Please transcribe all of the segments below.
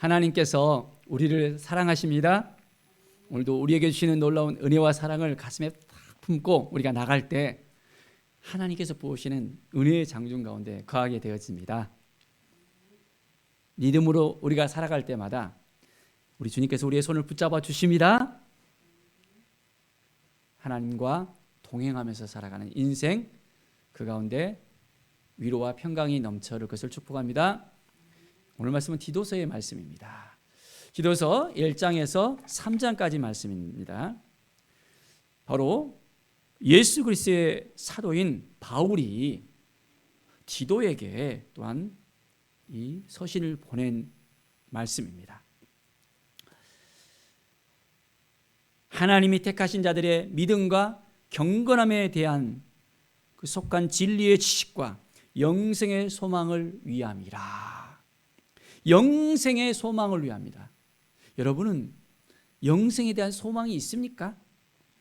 하나님께서 우리를 사랑하십니다. 오늘도 우리에게 주시는 놀라운 은혜와 사랑을 가슴에 딱 품고 우리가 나갈 때 하나님께서 부으시는 은혜의 장중 가운데 거하게 되어집니다. 믿음으로 우리가 살아갈 때마다 우리 주님께서 우리의 손을 붙잡아 주십니다. 하나님과 동행하면서 살아가는 인생, 그 가운데 위로와 평강이 넘쳐를 것을 축복합니다. 오늘 말씀은 디도서의 말씀입니다. 디도서 1장에서 3장까지 말씀입니다. 바로 예수 그리스도의 사도인 바울이 디도에게 또한 이 서신을 보낸 말씀입니다. 하나님이 택하신 자들의 믿음과 경건함에 대한 그 속한 진리의 지식과 영생의 소망을 위함이라. 영생의 소망을 위함이다. 여러분은 영생에 대한 소망이 있습니까?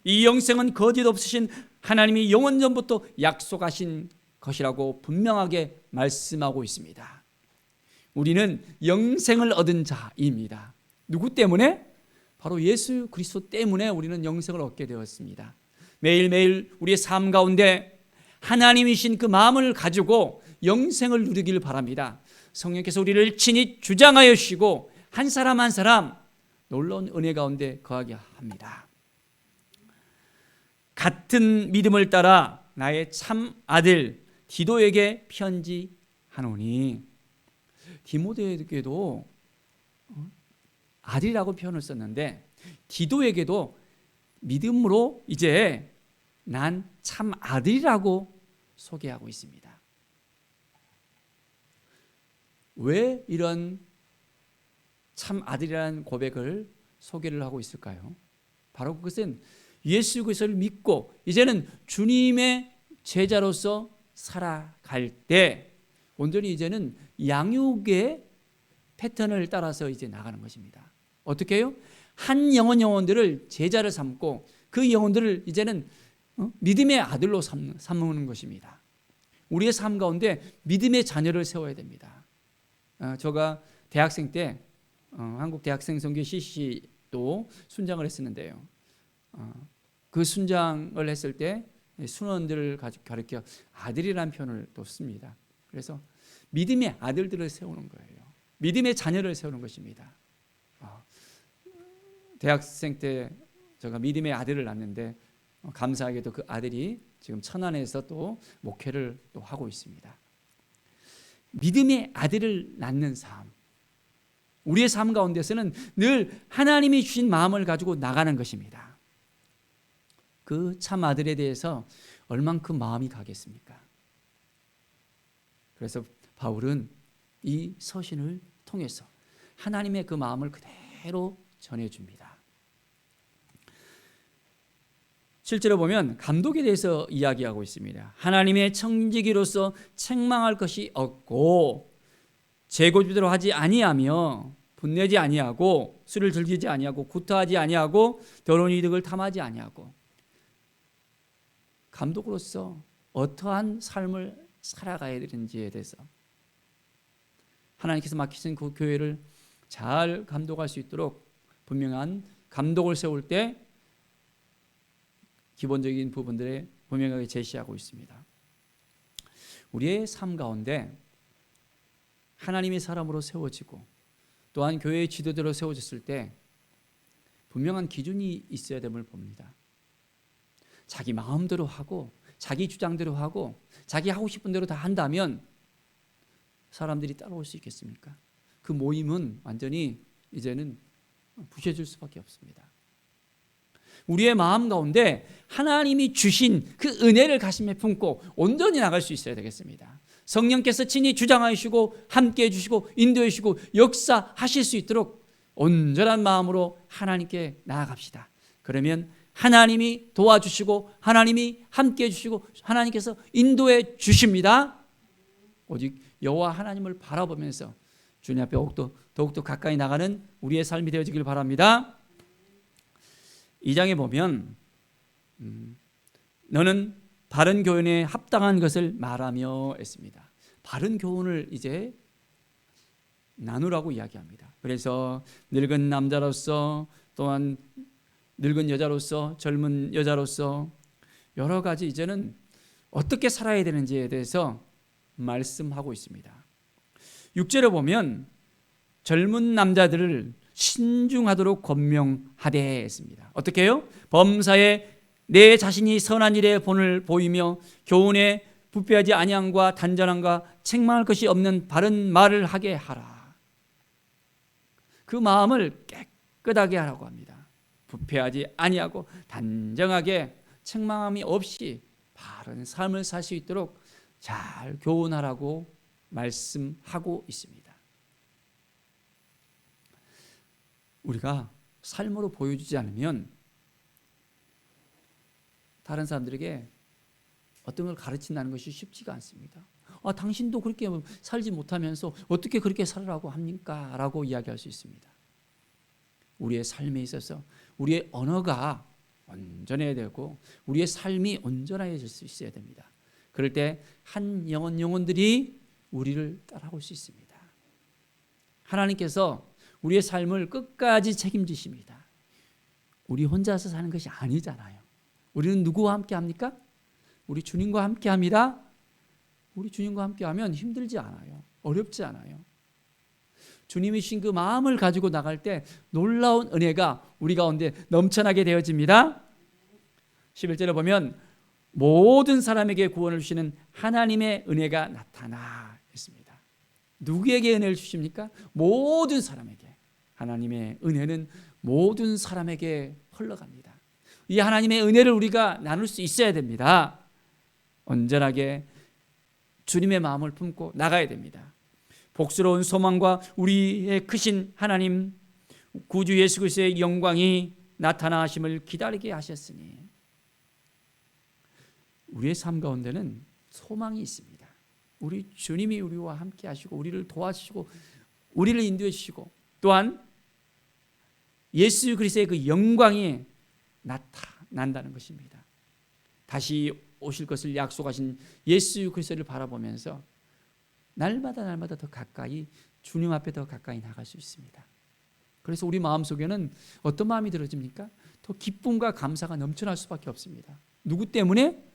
이 영생은 거짓 없으신 하나님이 영원전부터 약속하신 것이라고 분명하게 말씀하고 있습니다. 우리는 영생을 얻은 자입니다. 누구 때문에? 바로 예수 그리스도 때문에 우리는 영생을 얻게 되었습니다. 매일매일 우리의 삶 가운데 하나님이신 그 마음을 가지고 영생을 누리길 바랍니다. 성령께서 우리를 친히 주장하여 주시고 한 사람 한 사람 놀라운 은혜 가운데 거하게 합니다. 같은 믿음을 따라 나의 참 아들 디도에게 편지하노니, 디모데에게도 아들이라고 표현을 썼는데 디도에게도 믿음으로 이제 난 참 아들이라고 소개하고 있습니다. 왜 이런 참 아들이라는 고백을 소개를 하고 있을까요? 바로 그것은 예수 그리스도를 믿고 이제는 주님의 제자로서 살아갈 때 온전히 이제는 양육의 패턴을 따라서 이제 나가는 것입니다. 어떻게 해요? 한 영혼들을 제자를 삼고 그 영혼들을 이제는 믿음의 아들로 삼는 것입니다. 우리의 삶 가운데 믿음의 자녀를 세워야 됩니다. 제가 대학생 때 한국 대학생 선교 CC도 순장을 했었는데요. 그 순장을 했을 때 순원들을 가르쳐 아들이라는 표현을 또 씁니다. 그래서 믿음의 아들들을 세우는 거예요. 믿음의 자녀를 세우는 것입니다. 대학생 때 제가 믿음의 아들을 낳았는데 감사하게도 그 아들이 지금 천안에서 또 목회를 또 하고 있습니다. 믿음의 아들을 낳는 삶, 우리의 삶 가운데서는 늘 하나님이 주신 마음을 가지고 나가는 것입니다. 그 참 아들에 대해서 얼만큼 마음이 가겠습니까? 그래서 바울은 이 서신을 통해서 하나님의 그 마음을 그대로 전해줍니다. 실제로 보면 감독에 대해서 이야기하고 있습니다. 하나님의 청지기로서 책망할 것이 없고 재고지대로 하지 아니하며 분내지 아니하고 술을 즐기지 아니하고 구타하지 아니하고 더러운 이득을 탐하지 아니하고, 감독으로서 어떠한 삶을 살아가야 되는지에 대해서 하나님께서 맡기신 그 교회를 잘 감독할 수 있도록 분명한 감독을 세울 때 기본적인 부분들에 분명하게 제시하고 있습니다. 우리의 삶 가운데 하나님의 사람으로 세워지고 또한 교회의 지도자로 세워졌을 때 분명한 기준이 있어야 됨을 봅니다. 자기 마음대로 하고 자기 주장대로 하고 자기 하고 싶은 대로 다 한다면 사람들이 따라올 수 있겠습니까? 그 모임은 완전히 이제는 부셔질 수밖에 없습니다. 우리의 마음 가운데 하나님이 주신 그 은혜를 가슴에 품고 온전히 나갈 수 있어야 되겠습니다. 성령께서 친히 주장하여 주시고 함께해 주시고 인도해 주시고 역사하실 수 있도록 온전한 마음으로 하나님께 나아갑시다. 그러면 하나님이 도와주시고 하나님이 함께해 주시고 하나님께서 인도해 주십니다. 오직 여호와 하나님을 바라보면서 주님 앞에 더욱더 가까이 나가는 우리의 삶이 되어지길 바랍니다. 2장에 보면 너는 바른 교훈에 합당한 것을 말하며 했습니다. 바른 교훈을 이제 나누라고 이야기합니다. 그래서 늙은 남자로서 또한 늙은 여자로서 젊은 여자로서 여러 가지 이제는 어떻게 살아야 되는지에 대해서 말씀하고 있습니다. 6절에 보면 젊은 남자들을 신중하도록 권명하되 했습니다. 어떻게 해요? 범사에 내 자신이 선한 일에 본을 보이며 교훈에 부패하지 아니함과 단전함과 책망할 것이 없는 바른 말을 하게 하라. 그 마음을 깨끗하게 하라고 합니다. 부패하지 아니하고 단정하게 책망함이 없이 바른 삶을 살 수 있도록 잘 교훈하라고 말씀하고 있습니다. 우리가 삶으로 보여주지 않으면 다른 사람들에게 어떤 걸 가르친다는 것이 쉽지가 않습니다. 당신도 그렇게 살지 못하면서 어떻게 그렇게 살으라고 합니까? 라고 이야기할 수 있습니다. 우리의 삶에 있어서 우리의 언어가 온전해야 되고 우리의 삶이 온전해질 수 있어야 됩니다. 그럴 때 한 영혼들이 우리를 따라올 수 있습니다. 하나님께서 우리의 삶을 끝까지 책임지십니다. 우리 혼자서 사는 것이 아니잖아요. 우리는 누구와 함께 합니까? 우리 주님과 함께 합니다. 우리 주님과 함께 하면 힘들지 않아요. 어렵지 않아요. 주님이 주신 그 마음을 가지고 나갈 때 놀라운 은혜가 우리 가운데 넘쳐나게 되어집니다. 11절에 보면 모든 사람에게 구원을 주시는 하나님의 은혜가 나타나 있습니다. 누구에게 은혜를 주십니까? 모든 사람에게. 하나님의 은혜는 모든 사람에게 흘러갑니다. 이 하나님의 은혜를 우리가 나눌 수 있어야 됩니다. 온전하게 주님의 마음을 품고 나가야 됩니다. 복스러운 소망과 우리의 크신 하나님 구주 예수 그리스도의 영광이 나타나심을 기다리게 하셨으니 우리의 삶 가운데는 소망이 있습니다. 우리 주님이 우리와 함께 하시고 우리를 도와주시고 우리를 인도해 주시고 또한 예수 그리스도의 그 영광이 나타난다는 것입니다. 다시 오실 것을 약속하신 예수 그리스도를 바라보면서 날마다 더 가까이 주님 앞에 더 가까이 나갈 수 있습니다. 그래서 우리 마음속에는 어떤 마음이 들어집니까? 더 기쁨과 감사가 넘쳐날 수밖에 없습니다. 누구 때문에?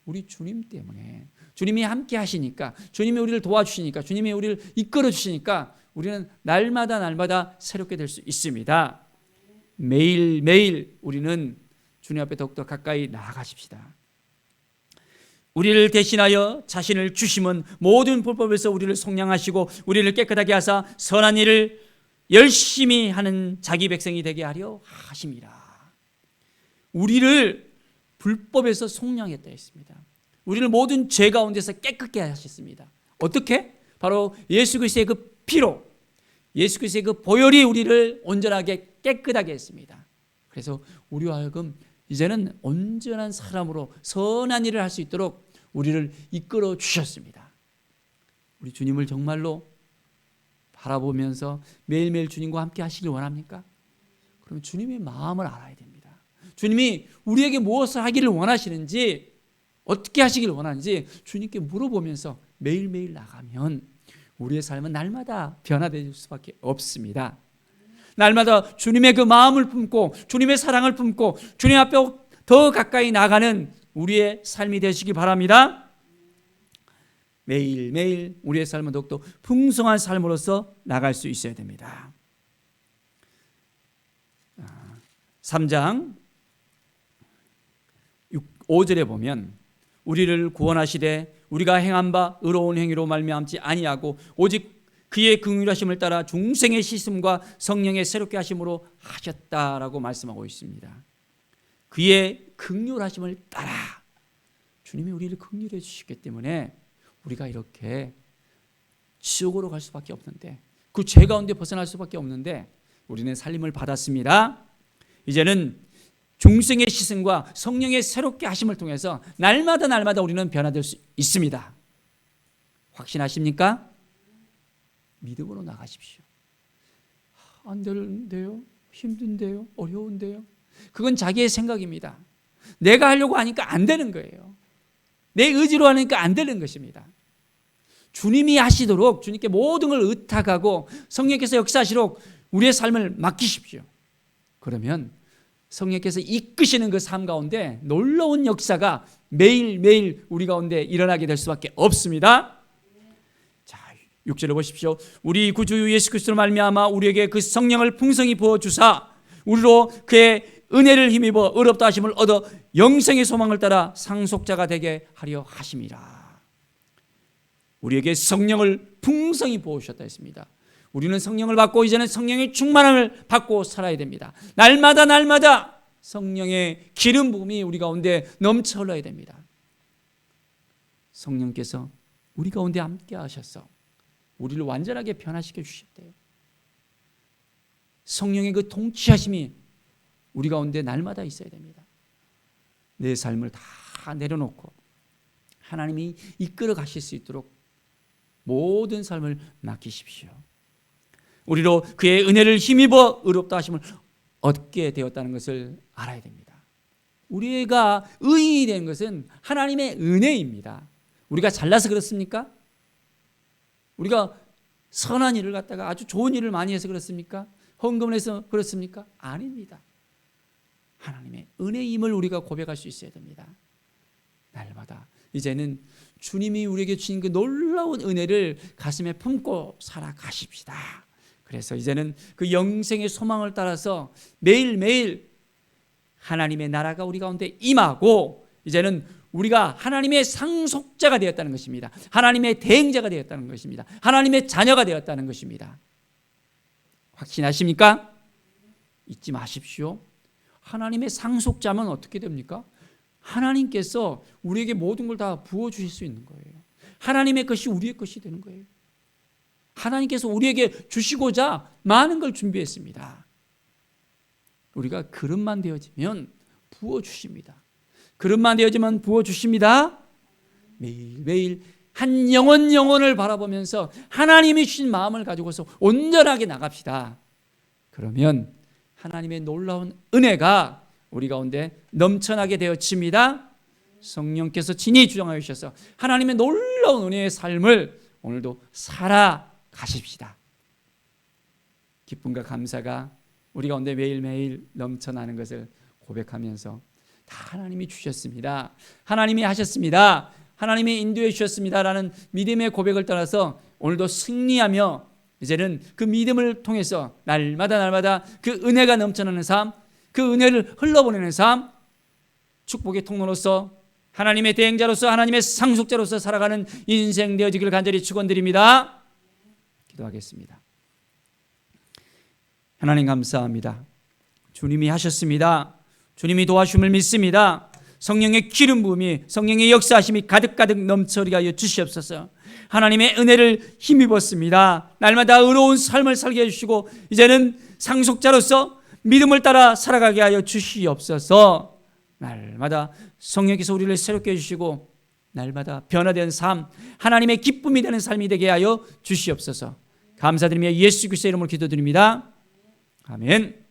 우리 주님 때문에. 주님이 함께 하시니까, 주님이 우리를 도와주시니까, 주님이 우리를 이끌어 주시니까 우리는 날마다 새롭게 될 수 있습니다. 매일매일 우리는 주님 앞에 더욱더 가까이 나아가십시다. 우리를 대신하여 자신을 주심은 모든 불법에서 우리를 속량하시고 우리를 깨끗하게 하사 선한 일을 열심히 하는 자기 백성이 되게 하려 하심이라. 우리를 불법에서 속량했다 했습니다. 우리를 모든 죄 가운데서 깨끗게 하셨습니다. 어떻게? 바로 예수 그리스도의 그 피로, 예수 그리스도의 그 보혈이 우리를 온전하게 깨끗하게 했습니다. 그래서 우리와 하여금 이제는 온전한 사람으로 선한 일을 할 수 있도록 우리를 이끌어 주셨습니다. 우리 주님을 정말로 바라보면서 매일매일 주님과 함께 하시길 원합니까? 그럼 주님의 마음을 알아야 됩니다. 주님이 우리에게 무엇을 하기를 원하시는지, 어떻게 하시길 원하는지 주님께 물어보면서 매일매일 나가면 우리의 삶은 날마다 변화될 수밖에 없습니다. 날마다 주님의 그 마음을 품고 주님의 사랑을 품고 주님 앞에 더 가까이 나가는 우리의 삶이 되시기 바랍니다. 매일매일 우리의 삶은 더욱더 풍성한 삶으로서 나갈 수 있어야 됩니다. 3장 5절에 보면 우리를 구원하시되 우리가 행한 바 의로운 행위로 말미암지 아니하고 오직 그의 긍휼하심을 따라 중생의 씻음과 성령의 새롭게 하심으로 하셨다라고 말씀하고 있습니다. 그의 긍휼하심을 따라 주님이 우리를 긍휼해 주시기 때문에 우리가 이렇게 지옥으로 갈 수밖에 없는데, 그 죄 가운데 벗어날 수밖에 없는데 우리는 살림을 받았습니다. 이제는 중생의 씻음과 성령의 새롭게 하심을 통해서 날마다 우리는 변화될 수 있습니다. 확신하십니까? 믿음으로 나가십시오. 안 되는데요? 힘든데요? 어려운데요? 그건 자기의 생각입니다. 내가 하려고 하니까 안 되는 거예요. 내 의지로 하니까 안 되는 것입니다. 주님이 하시도록 주님께 모든 걸 의탁하고 성령께서 역사하시도록 우리의 삶을 맡기십시오. 그러면 성령께서 이끄시는 그 삶 가운데 놀라운 역사가 매일매일 우리 가운데 일어나게 될 수밖에 없습니다. 자, 6절을 보십시오. 우리 구주 예수 그리스도로 말미암아 우리에게 그 성령을 풍성히 부어주사 우리로 그의 은혜를 힘입어 의롭다 하심을 얻어 영생의 소망을 따라 상속자가 되게 하려 하심이라. 우리에게 성령을 풍성히 부어주셨다 했습니다. 우리는 성령을 받고 이제는 성령의 충만함을 받고 살아야 됩니다. 날마다 성령의 기름 부음이 우리 가운데 넘쳐 흘러야 됩니다. 성령께서 우리 가운데 함께 하셔서 우리를 완전하게 변화시켜 주셨대요. 성령의 그 통치하심이 우리 가운데 날마다 있어야 됩니다. 내 삶을 다 내려놓고 하나님이 이끌어 가실 수 있도록 모든 삶을 맡기십시오. 우리로 그의 은혜를 힘입어 의롭다 하심을 얻게 되었다는 것을 알아야 됩니다. 우리가 의인이 된 것은 하나님의 은혜입니다. 우리가 잘나서 그렇습니까? 우리가 선한 일을 갖다가 아주 좋은 일을 많이 해서 그렇습니까? 헌금을 해서 그렇습니까? 아닙니다. 하나님의 은혜임을 우리가 고백할 수 있어야 됩니다. 날마다 이제는 주님이 우리에게 주신 그 놀라운 은혜를 가슴에 품고 살아가십시다. 그래서 이제는 그 영생의 소망을 따라서 매일매일 하나님의 나라가 우리 가운데 임하고 이제는 우리가 하나님의 상속자가 되었다는 것입니다. 하나님의 대행자가 되었다는 것입니다. 하나님의 자녀가 되었다는 것입니다. 확신하십니까? 잊지 마십시오. 하나님의 상속자면 어떻게 됩니까? 하나님께서 우리에게 모든 걸 다 부어주실 수 있는 거예요. 하나님의 것이 우리의 것이 되는 거예요. 하나님께서 우리에게 주시고자 많은 걸 준비했습니다. 우리가 그릇만 되어지면 부어주십니다. 그릇만 되어지면 부어주십니다. 매일매일 한 영혼을 바라보면서 하나님이 주신 마음을 가지고서 온전하게 나갑시다. 그러면 하나님의 놀라운 은혜가 우리 가운데 넘쳐나게 되어집니다. 성령께서 친히 주장하여 주셔서 하나님의 놀라운 은혜의 삶을 오늘도 살아가십시다. 기쁨과 감사가 우리 가운데 매일매일 넘쳐나는 것을 고백하면서 다 하나님이 주셨습니다. 하나님이 하셨습니다. 하나님이 인도해 주셨습니다라는 믿음의 고백을 따라서 오늘도 승리하며 이제는 그 믿음을 통해서 날마다 그 은혜가 넘쳐나는 삶, 그 은혜를 흘러보내는 삶, 축복의 통로로서 하나님의 대행자로서 하나님의 상속자로서 살아가는 인생 되어지기를 간절히 축원드립니다. 기도하겠습니다. 하나님 감사합니다. 주님이 하셨습니다. 주님이 도와주심을 믿습니다. 성령의 기름 부음이 성령의 역사하심이 가득가득 넘쳐리게 하여 주시옵소서. 하나님의 은혜를 힘입었습니다. 날마다 의로운 삶을 살게 해주시고 이제는 상속자로서 믿음을 따라 살아가게 하여 주시옵소서. 날마다 성령께서 우리를 새롭게 해주시고 날마다 변화된 삶, 하나님의 기쁨이 되는 삶이 되게 하여 주시옵소서. 감사드리며 예수 그리스도의 이름으로 기도드립니다. 아멘.